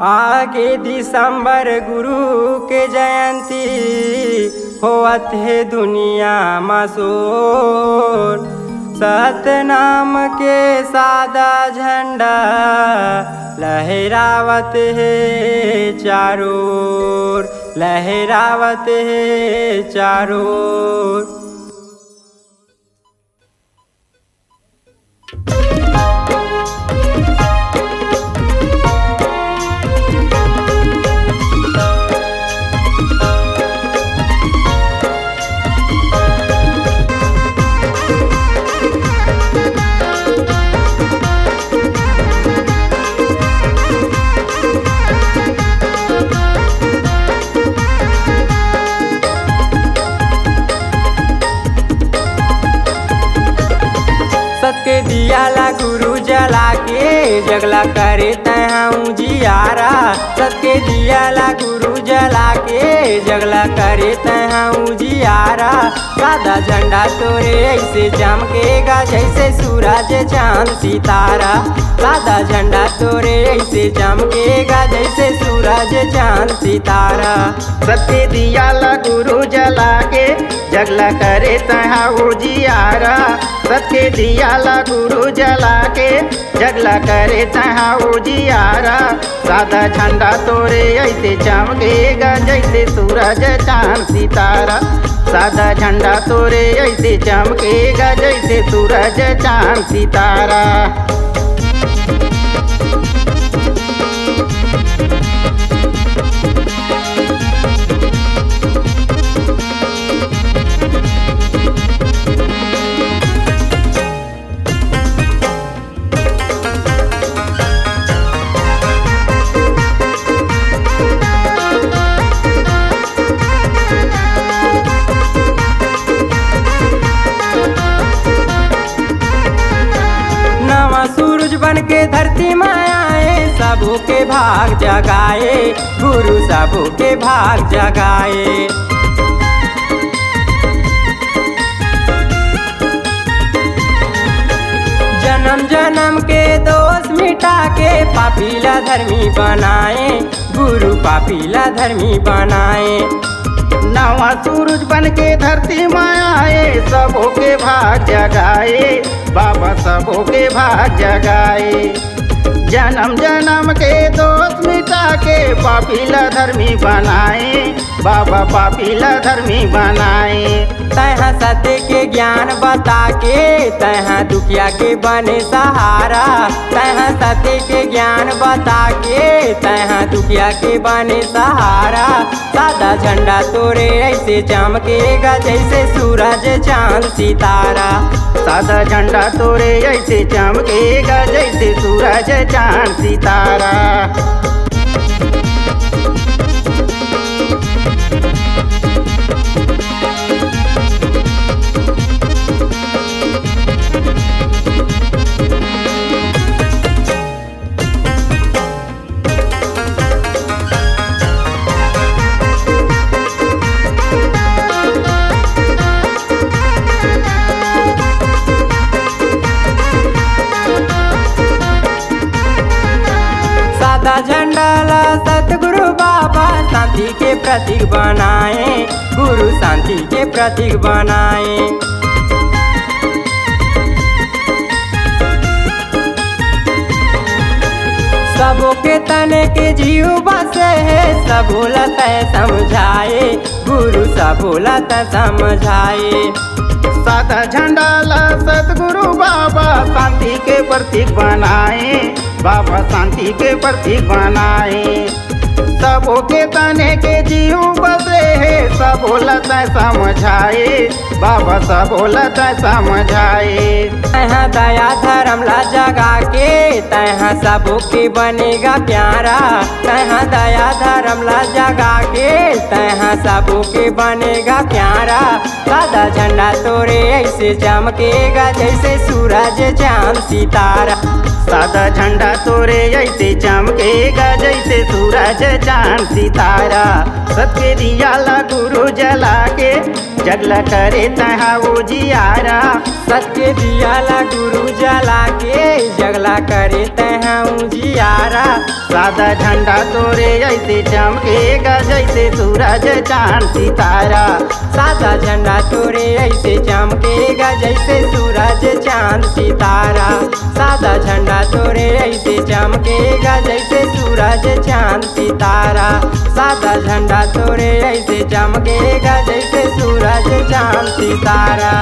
आगे दिसंबर गुरु के जयंती होवत है दुनिया मशहूर। सतनाम के सादा झंडा लहरावत है चारों ओर, लहरावत है चारों ओर। के दिया ला गुरु जला के जगला करे तहाँ उजियारा। सत के दिया ला गुरु जला के जगला करे तहाँ उजियारा। सादा झंडा तोरे ऐसे चमकेगा जैसे सूरज चांद सितारा। सादा झंडा तोरे ऐसे चमकेगा जैसे सूरज चांद सितारा। सत के दिया ला गुरु जला के जगला करे तहाँ उजियारा। सत के दिया ला गुरु जला के जगला करे तहाँ उजियारा। सादा झंडा तोरे ऐसे चमकेगा जैसे सूरज चांद सितारा। सादा झंडा तोरे ऐसे चमकेगा जैसे सूरज चांद सितारा। सूरज बन के धरती में आए, सबों के भाग जगाए। गुरु सबों के भाग जगाए। जन्म जन्म के दोष मिटा के पापीला धर्मी बनाए। गुरु पापीला धर्मी बनाए। नवा सूरज बन के धरती में आए, सबों के भाग जगाए। बाबा सबों के भाग जगाए। जन्म जन्म के दोष मिटा के पापीला धर्मी बनाए। बाबा पापीला धर्मी बनाए। तहाँ सत्य के ज्ञान बता के तहाँ दुखिया के बने सहारा। तहाँ सत्य के ज्ञान बता के तहाँ दुखिया के बने सहारा। सादा झंडा तोरे ऐसे चमकेगा जैसे सूरज चांद सितारा। सादा झंडा तोरे ऐसे चमकेगा जैसे सूरज चांद सितारा। सादा झंडा ला सतगुरु बाबा शांति के प्रतीक बनाए। गुरु शांति के प्रतीक बनाए। सबों के तने के जीव बसे है, सबों लता समझाए। गुरु सबों लता समझाए। सादा झंडा ला सतगुरु बाबा शांति के प्रतीक बनाए। बाबा शांति के प्रतीक बनाए। सबों के तने के जीव बसे है, सबों लता समझाए। बाबा सबों लता समझाए। तहाँ दया धर्म ला जगा के तहाँ सबों के बनेगा प्यारा। तहाँ दया धर्म ला जगा के तहाँ सबों के बनेगा प्यारा। सादा झंडा तोरे ऐसे चमकेगा जैसे सूरज चांद सितारा। सादा झंडा तोरे ऐसे चमकेगा जैसे सूरज चांद सितारा। सत के दिया ला गुरु जला के जगला करे तहाँ उजियारा। सबके दियाला गुरु जला के जगला करे तहाँ उजियारा। सादा झंडा तोरे ऐसे चमकेगा जैसे सूरज चांद सितारा। सादा झंडा तोरे ऐसे चमकेगा जैसे सूरज चांद सितारा। सादा झंडा तोरे ऐसे चमकेगा जैसे सूरज चांद सितारा। सादा झंडा तोरे ऐसे चमकेगा जैसे सूरज चांद सितारा।